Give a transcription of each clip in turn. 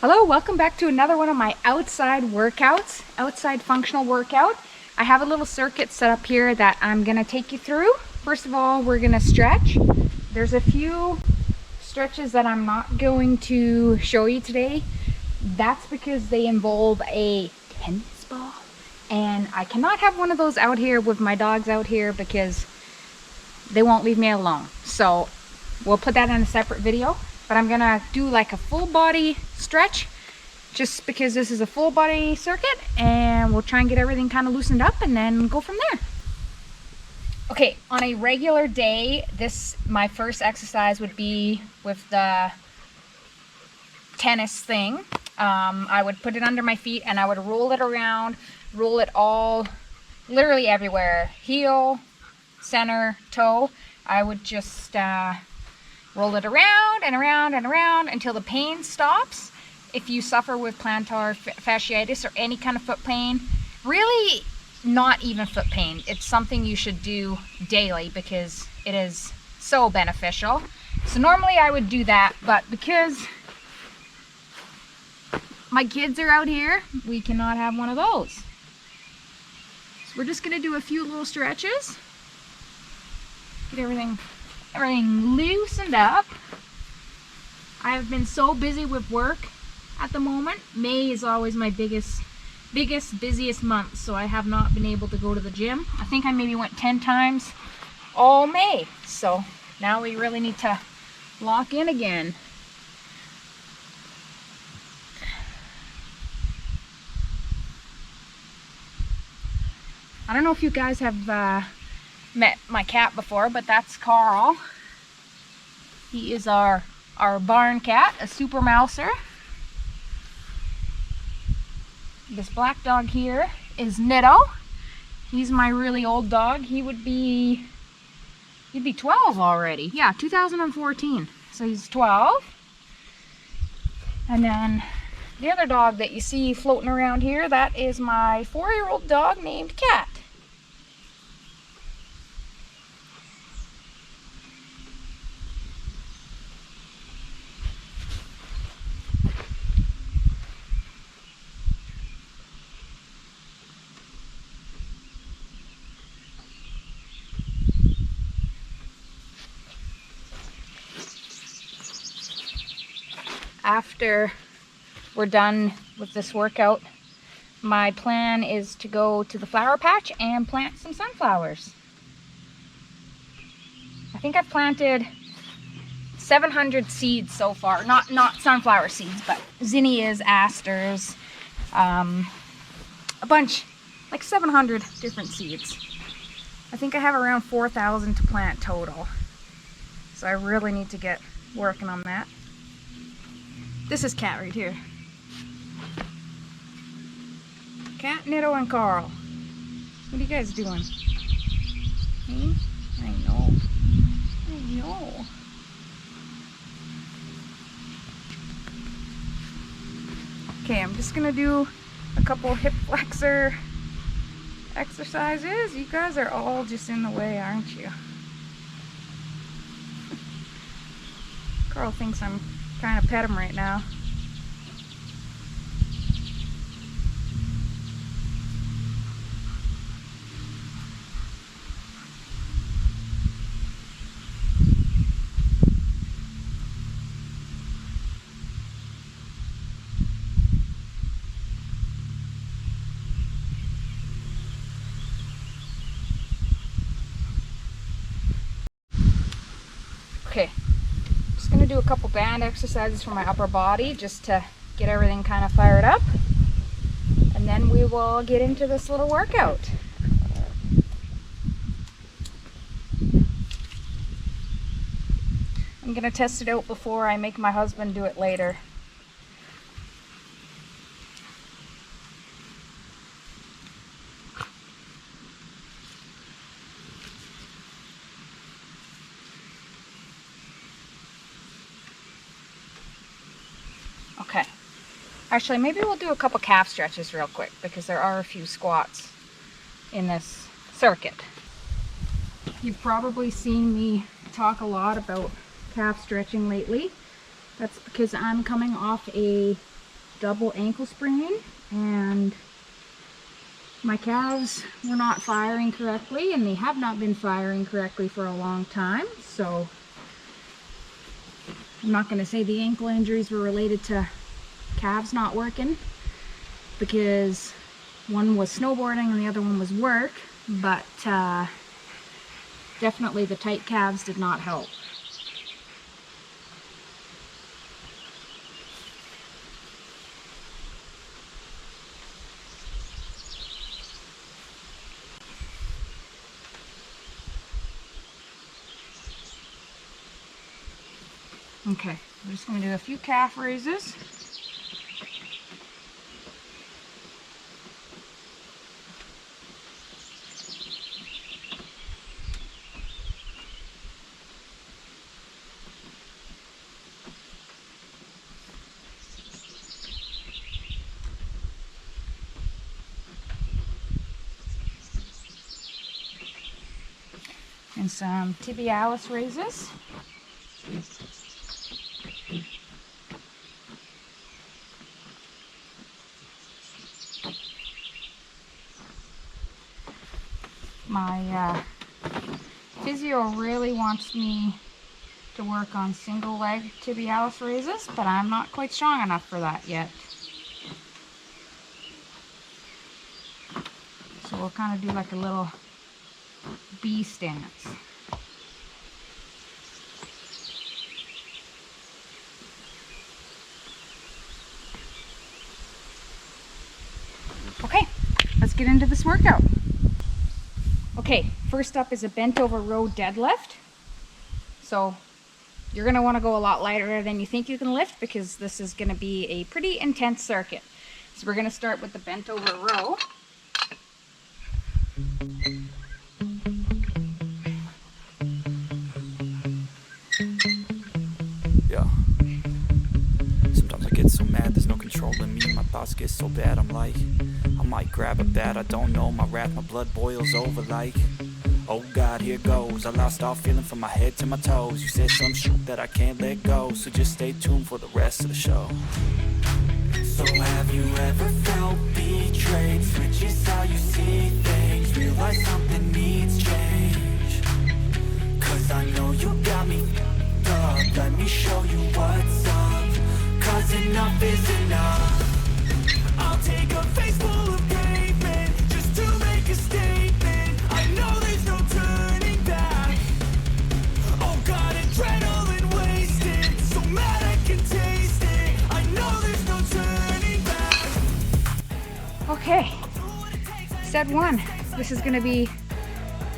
Hello, welcome back to another one of my outside workouts, outside functional workout. I have a little circuit set up here that I'm going to take you through. First of all, we're going to stretch. There's a few stretches that I'm not going to show you today. That's because they involve a tennis ball. And I cannot have one of those out here with my dogs out here because they won't leave me alone. So we'll put that in a separate video. But I'm gonna do like a full body stretch just because this is a full body circuit, and we'll try and get everything kind of loosened up and then go from there. Okay, on a regular day, my first exercise would be with the tennis thing. I would put it under my feet and I would roll it around, roll it all, literally everywhere. Heel, center, toe. I would just roll it around and around and around until the pain stops. If you suffer with plantar fasciitis or any kind of foot pain, really not even foot pain, it's something you should do daily because it is so beneficial. So normally I would do that, but because my kids are out here, we cannot have one of those. So we're just gonna do a few little stretches. Get everything loosened up. I've been so busy with work at the moment. May is always my busiest month, so I have not been able to go to the gym. I think I maybe went 10 times all May. So now we really need to lock in again. I don't know if you guys have met my cat before, but that's Carl. He is our barn cat, a super mouser. This black dog here is Nitto. He's my really old dog. He'd be 12 already. Yeah, 2014. So he's 12. And then the other dog that you see floating around here, that is my 4-year-old dog named Cat. After we're done with this workout, my plan is to go to the flower patch and plant some sunflowers. I think I've planted 700 seeds so far. Not sunflower seeds, but zinnias, asters, a bunch, like 700 different seeds. I think I have around 4,000 to plant total. So I really need to get working on that. This is Cat right here. Cat, Nitto, and Carl. What are you guys doing? Hmm? I know. Okay, I'm just gonna do a couple hip flexor exercises. You guys are all just in the way, aren't you? Carl thinks I'm trying to pet him right now. Okay. Going to do a couple band exercises for my upper body just to get everything kind of fired up, and then we will get into this little workout. I'm going to test it out before I make my husband do it later. Okay, actually maybe we'll do a couple calf stretches real quick because there are a few squats in this circuit. You've probably seen me talk a lot about calf stretching lately. That's because I'm coming off a double ankle sprain, and my calves were not firing correctly, and they have not been firing correctly for a long time. So I'm not going to say the ankle injuries were related to calves not working, because one was snowboarding and the other one was work, but definitely the tight calves did not help. Okay, I'm just going to do a few calf raises. And some tibialis raises. My physio really wants me to work on single leg tibialis raises, but I'm not quite strong enough for that yet. So we'll kind of do like a little B stance. Okay, let's get into this workout. Okay, first up is a bent over row deadlift. So you're going to want to go a lot lighter than you think you can lift, because this is going to be a pretty intense circuit. So we're going to start with the bent over row. Yeah. Sometimes I get so mad, there's no controlling me. My thoughts get so bad, I'm like, I might grab a bat, I don't know. My wrath, my blood boils over like, oh God, here goes. I lost all feeling from my head to my toes. You said some shit that I can't let go, so just stay tuned for the rest of the show. So have you ever felt betrayed? Switches how you see things, realize something needs change. Cause I know you got me f***ed up. Let me show you what's up, cause enough is enough. I'll take a face full of pavement just to make a statement. I know there's no turning back. Oh God, adrenaline wasted, so mad I can taste it. I know there's no turning back. Okay, set one. This is going to be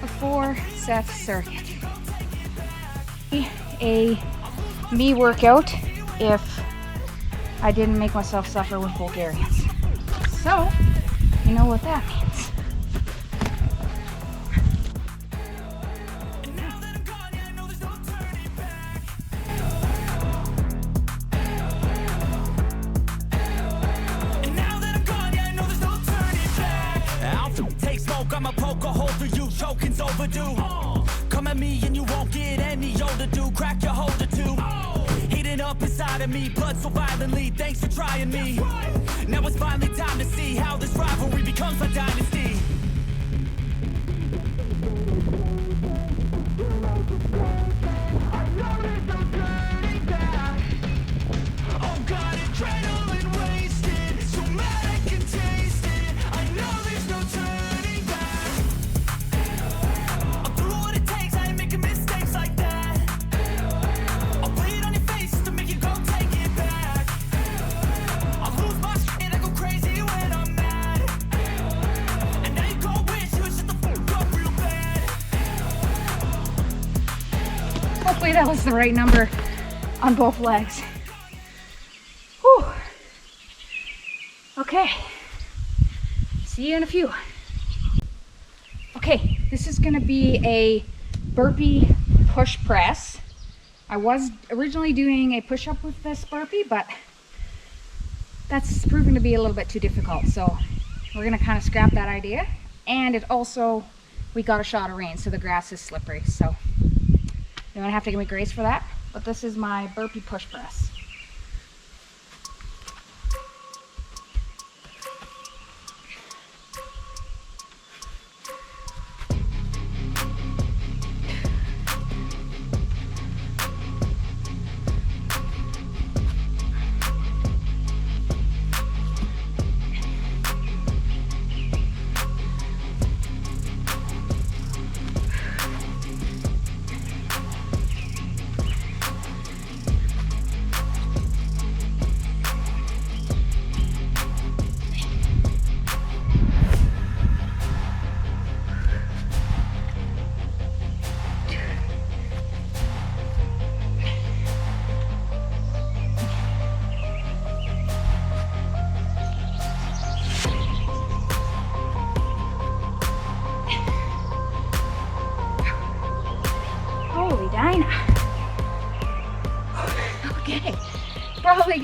a 4-set circuit. A me workout if I didn't make myself suffer with Bulgarians. So, you know what that means. Take smoke, I'ma poke a hole through you, choking's overdue. Come at me and you won't get any older, dude. Crack your holder too. Heating up inside of me, blood so violently. Thanks for trying me. Now it's finally time to see how this rivalry becomes a dynasty. Oh God, adrenaline wasted, so mad I can taste it. I know there's no turning back. I'll do what it takes, I ain't making mistakes like that. I'll bleed on your face just to make you go take it back. I'll lose my shit, I go crazy when I'm mad. And now you gon' wish you would shut the fuck up real bad. Hopefully that was the right number on both legs. Whew. Okay, see you in a few. Okay, this is going to be a burpee push press. I was originally doing a push-up with this burpee, but that's proven to be a little bit too difficult, so we're going to kind of scrap that idea. And it also, we got a shot of rain, so the grass is slippery, so you're going to have to give me grace for that. But this is my burpee push press.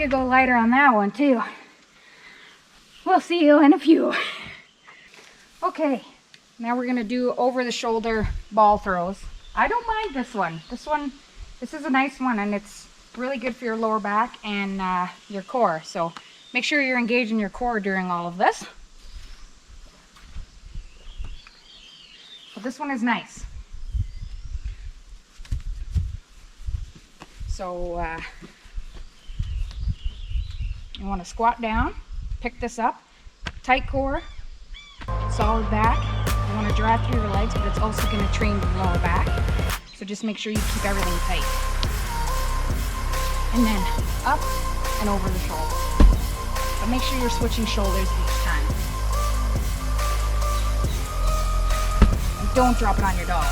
to go lighter on that one too. We'll see you in a few. Okay, now we're going to do over the shoulder ball throws. I don't mind this one. This is a nice one, and it's really good for your lower back and your core. So make sure you're engaging your core during all of this. But this one is nice. So you want to squat down, pick this up, tight core, solid back. You want to draw through your legs, but it's also going to train the lower back. So just make sure you keep everything tight. And then up and over the shoulder. But make sure you're switching shoulders each time. And don't drop it on your dog.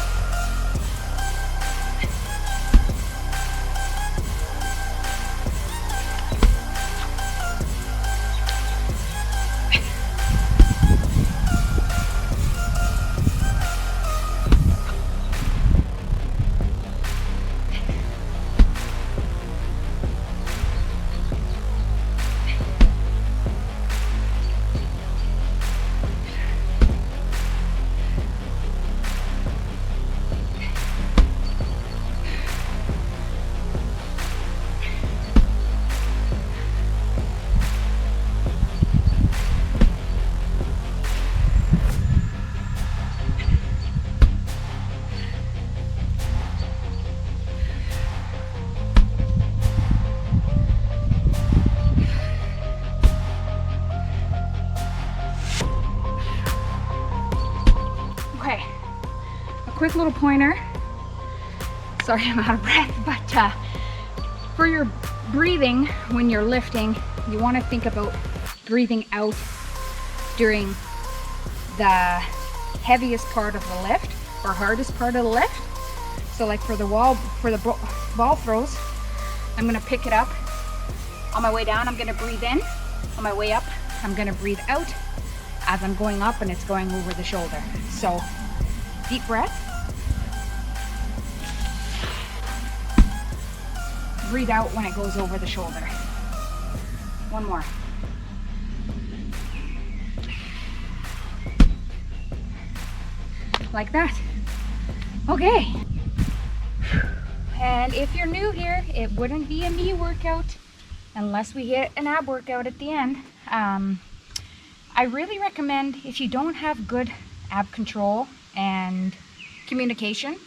Quick little pointer. Sorry, I'm out of breath, but for your breathing when you're lifting, you want to think about breathing out during the heaviest part of the lift or hardest part of the lift. So like for the ball throws, I'm going to pick it up. On my way down, I'm going to breathe in. On my way up, I'm going to breathe out as I'm going up, and it's going over the shoulder. So deep breath. Breathe out when it goes over the shoulder. One more. Like that. Okay. And if you're new here, it wouldn't be a knee workout unless we hit an ab workout at the end. I really recommend, if you don't have good ab control and communication,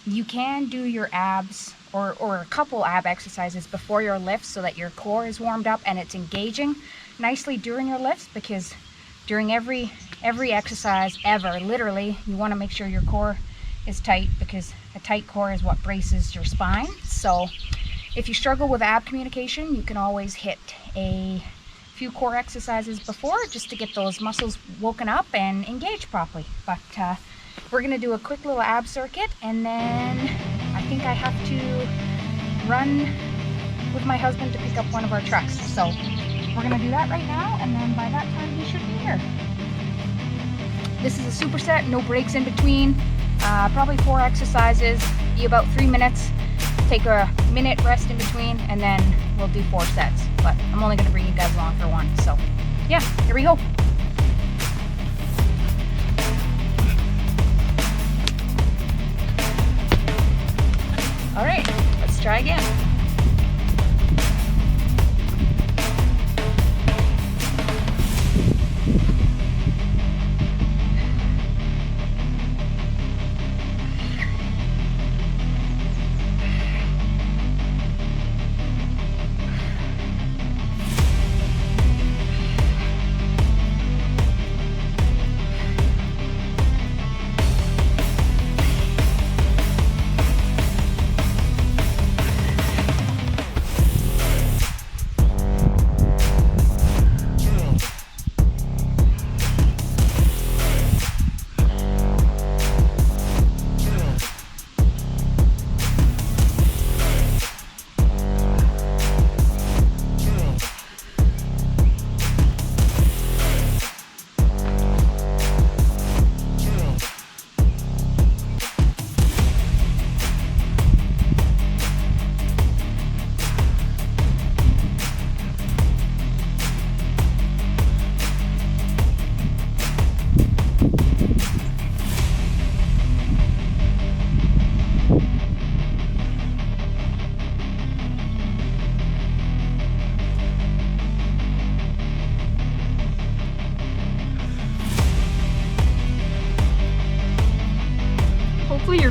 you can do your abs or a couple ab exercises before your lifts so that your core is warmed up and it's engaging nicely during your lifts, because during every exercise ever, literally, you want to make sure your core is tight, because a tight core is what braces your spine. So if you struggle with ab communication, you can always hit a few core exercises before just to get those muscles woken up and engaged properly. But we're going to do a quick little ab circuit, and then I think I have to run with my husband to pick up one of our trucks. So we're going to do that right now, and then by that time he should be here. This is a superset, no breaks in between. Probably 4 exercises, be about 3 minutes. Take a minute rest in between, and then we'll do 4 sets. But I'm only going to bring you guys along for 1. So yeah, here we go. All right, let's try again.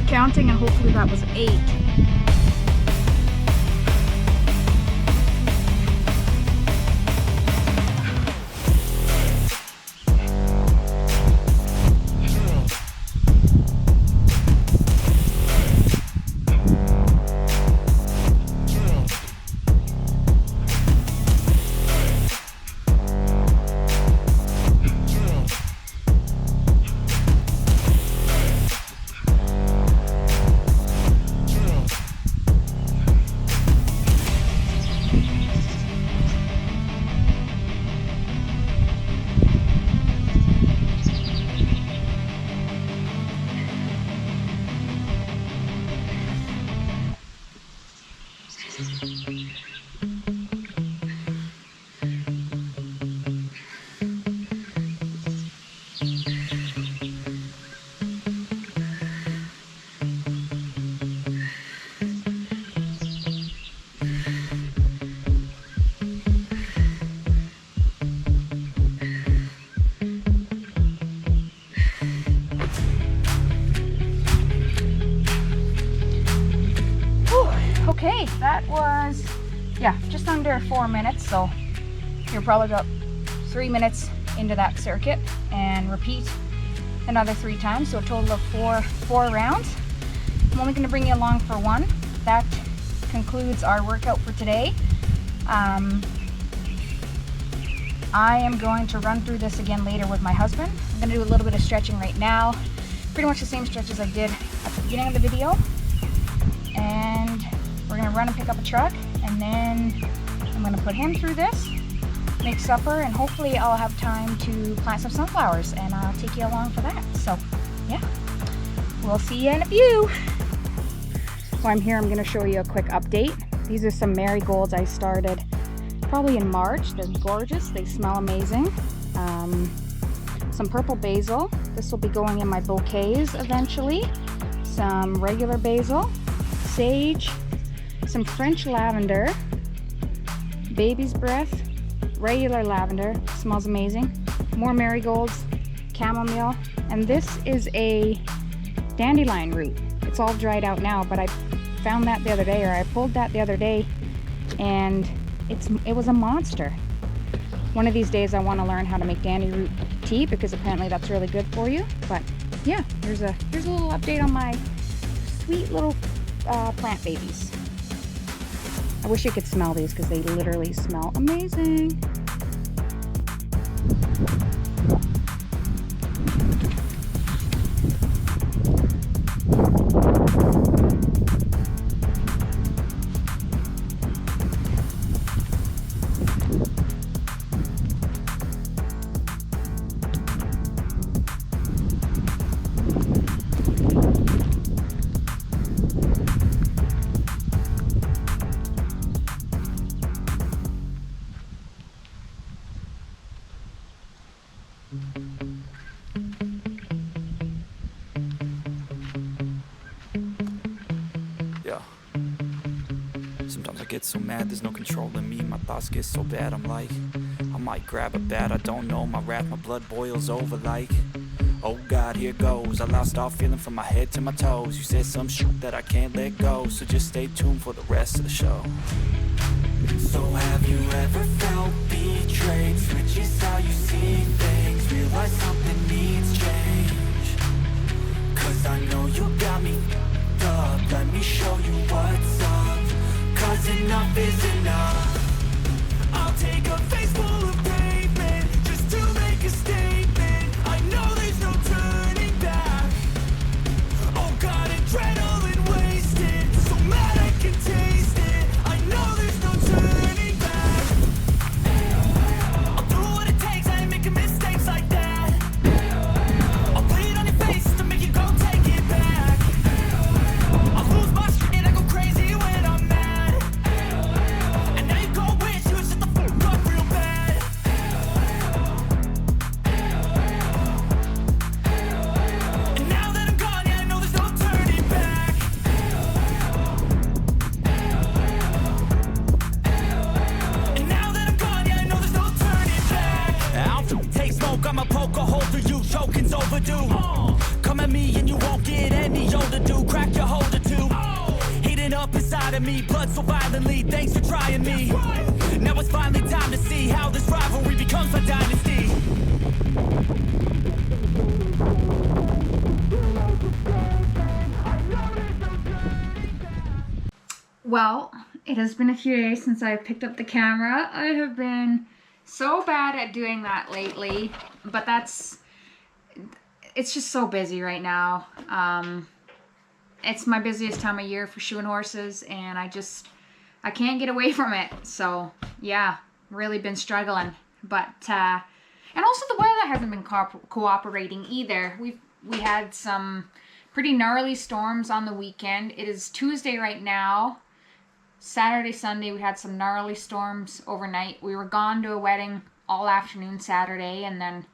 counting, and hopefully that was 8. Okay, that was, yeah, just under 4 minutes, so you're probably about 3 minutes into that circuit, and repeat another 3 times, so a total of four rounds. I'm only going to bring you along for 1. That concludes our workout for today. I am going to run through this again later with my husband. I'm going to do a little bit of stretching right now, pretty much the same stretches I did at the beginning of the video, and we're going to run and pick up a truck, and then I'm going to put him through this, make supper, and hopefully I'll have time to plant some sunflowers, and I'll take you along for that. So yeah, we'll see you in a few. While I'm here, I'm going to show you a quick update. These are some marigolds I started probably in March. They're gorgeous, they smell amazing. Some purple basil, this will be going in my bouquets eventually. Some regular basil, sage, some French lavender, baby's breath, regular lavender, smells amazing, more marigolds, chamomile, and this is a dandelion root. It's all dried out now, but I found that the other day, or I pulled that the other day, and it was a monster. One of these days I want to learn how to make dandelion root tea, because apparently that's really good for you. But yeah, here's a little update on my sweet little plant babies. I wish you could smell these, because they literally smell amazing. Sometimes I get so mad, there's no controlling me. My thoughts get so bad, I'm like, I might grab a bat, I don't know. My wrath, my blood boils over like, oh God, here goes. I lost all feeling from my head to my toes. You said some shit that I can't let go, so just stay tuned for the rest of the show. So have you ever felt betrayed? Switches how you see things, realize something needs change. Cause I know you got me f***ed up, let me show you what's up. Cause enough is enough. I'll take a face full of pavement just to make a statement. I know there's no turning back. Oh God, adrenaline wasted, so mad I can taste it. I know there's no turning back. I'll do what it takes, I ain't making mistakes like that. I'll put it on your face to make you go take it back. I'll lose my shit and I go crazy when I'm mad. I'ma poke a hole through you, choking's overdue. Come at me and you won't get any older, dude. Crack your holder too. Heating up inside of me, blood so violently. Thanks for trying me. Now it's finally time to see how this rivalry becomes a dynasty. Well, it has been a few days since I picked up the camera. I have been so bad at doing that lately, but it's just so busy right now. It's my busiest time of year for shoeing horses, and I can't get away from it. So yeah, really been struggling. But and also the weather hasn't been cooperating either. We had some pretty gnarly storms on the weekend. It is Tuesday right now. Saturday, Sunday, we had some gnarly storms overnight. We were gone to a wedding all afternoon Saturday, and then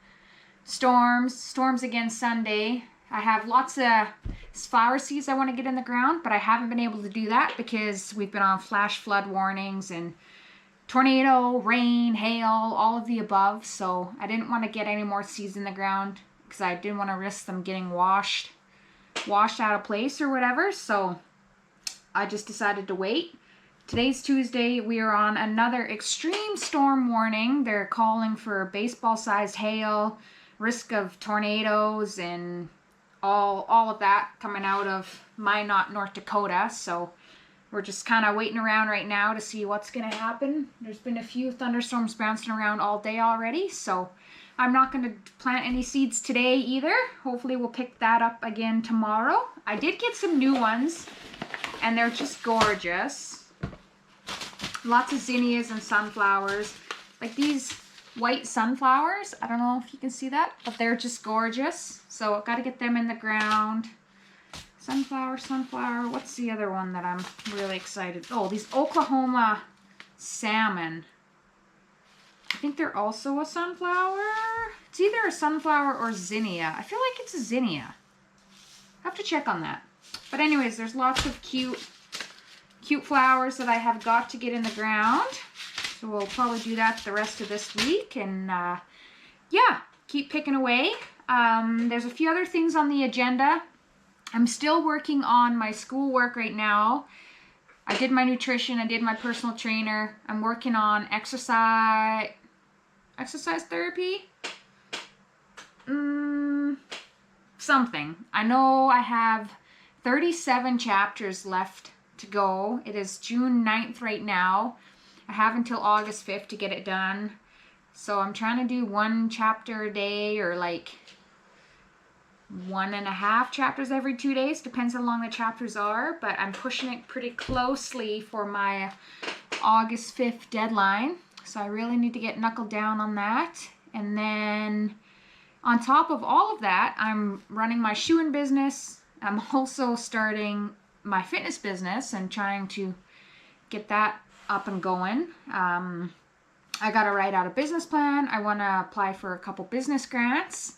storms again Sunday. I have lots of flower seeds I want to get in the ground, but I haven't been able to do that because we've been on flash flood warnings and tornado, rain, hail, all of the above. So I didn't want to get any more seeds in the ground because I didn't want to risk them getting washed out of place or whatever. So I just decided to wait. Today's Tuesday. We are on another extreme storm warning. They're calling for baseball-sized hail, risk of tornadoes, and all of that coming out of Minot, North Dakota. So we're just kind of waiting around right now to see what's going to happen. There's been a few thunderstorms bouncing around all day already, so I'm not going to plant any seeds today either. Hopefully we'll pick that up again tomorrow. I did get some new ones, and they're just gorgeous. Lots of zinnias and sunflowers. Like these white sunflowers. I don't know if you can see that, but they're just gorgeous. So I've got to get them in the ground. Sunflower. What's the other one that I'm really excited? Oh, these Oklahoma salmon. I think they're also a sunflower. It's either a sunflower or zinnia. I feel like it's a zinnia. I have to check on that. But anyways, there's lots of cute flowers that I have got to get in the ground. So we'll probably do that the rest of this week. And yeah, keep picking away. There's a few other things on the agenda. I'm still working on my schoolwork right now. I did my nutrition. I did my personal trainer. I'm working on exercise therapy. Something. I know I have 37 chapters left to go. It is June 9th right now. I have until August 5th to get it done. So I'm trying to do one chapter a day, or like 1.5 chapters every 2 days. Depends how long the chapters are. But I'm pushing it pretty closely for my August 5th deadline. So I really need to get knuckled down on that. And then on top of all of that, I'm running my shoeing business. I'm also starting my fitness business and trying to get that up and going. I got to write out a business plan. I want to apply for a couple business grants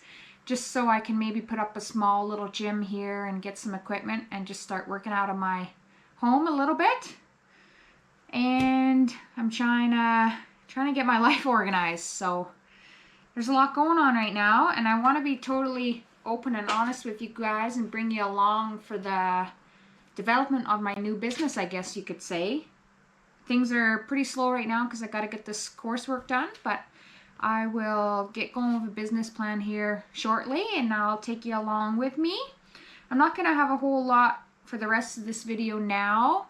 just so I can maybe put up a small little gym here and get some equipment and just start working out of my home a little bit. And I'm trying to get my life organized. So there's a lot going on right now, and I want to be totally open and honest with you guys and bring you along for the development of my new business, I guess you could say. Things are pretty slow right now because I got to get this coursework done, but I will get going with a business plan here shortly, and I'll take you along with me. I'm not going to have a whole lot for the rest of this video now.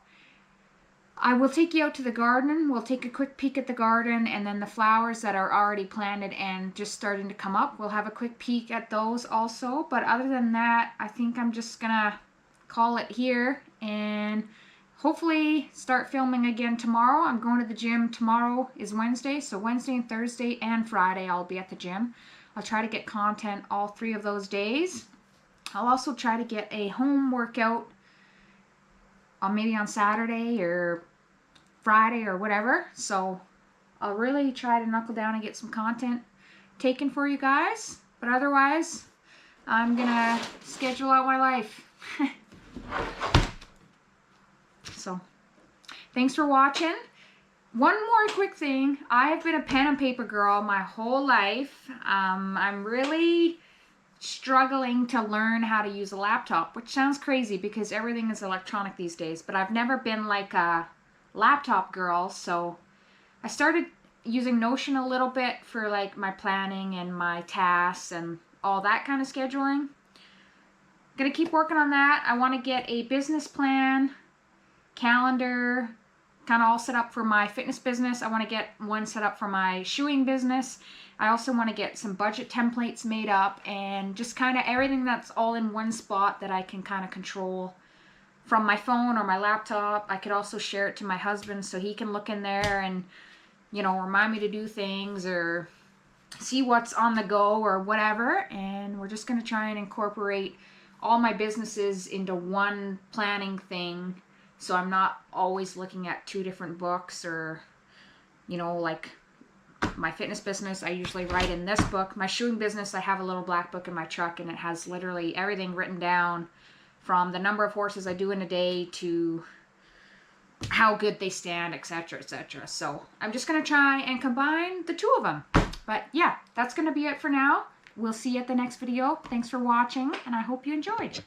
I will take you out to the garden. We'll take a quick peek at the garden, and then the flowers that are already planted and just starting to come up, we'll have a quick peek at those also. But other than that, I think I'm just gonna call it here and hopefully start filming again tomorrow. I'm going to the gym. Tomorrow is Wednesday, so Wednesday and Thursday and Friday I'll be at the gym. I'll try to get content all 3 of those days. I'll also try to get a home workout maybe on Saturday or Friday or whatever. So I'll really try to knuckle down and get some content taken for you guys. But otherwise, I'm gonna schedule out my life. So thanks for watching. One more quick thing. I've been a pen and paper girl my whole life. I'm really struggling to learn how to use a laptop, which sounds crazy because everything is electronic these days, but I've never been like a laptop girl, so I started using Notion a little bit for like my planning and my tasks and all that kind of scheduling. Gonna keep working on that. I want to get a business plan, calendar, kind of all set up for my fitness business. I want to get one set up for my shoeing business. I also want to get some budget templates made up and just kind of everything that's all in one spot that I can kind of control from my phone or my laptop. I could also share it to my husband so he can look in there and, you know, remind me to do things or see what's on the go or whatever. And we're just going to try and incorporate all my businesses into one planning thing, so I'm not always looking at 2 different books. Or, you know, like my fitness business, I usually write in this book. My shoeing business, I have a little black book in my truck, and it has literally everything written down, from the number of horses I do in a day to how good they stand, etc., etc. So I'm just going to try and combine the 2 of them. But yeah, that's going to be it for now. We'll see you at the next video. Thanks for watching, and I hope you enjoyed.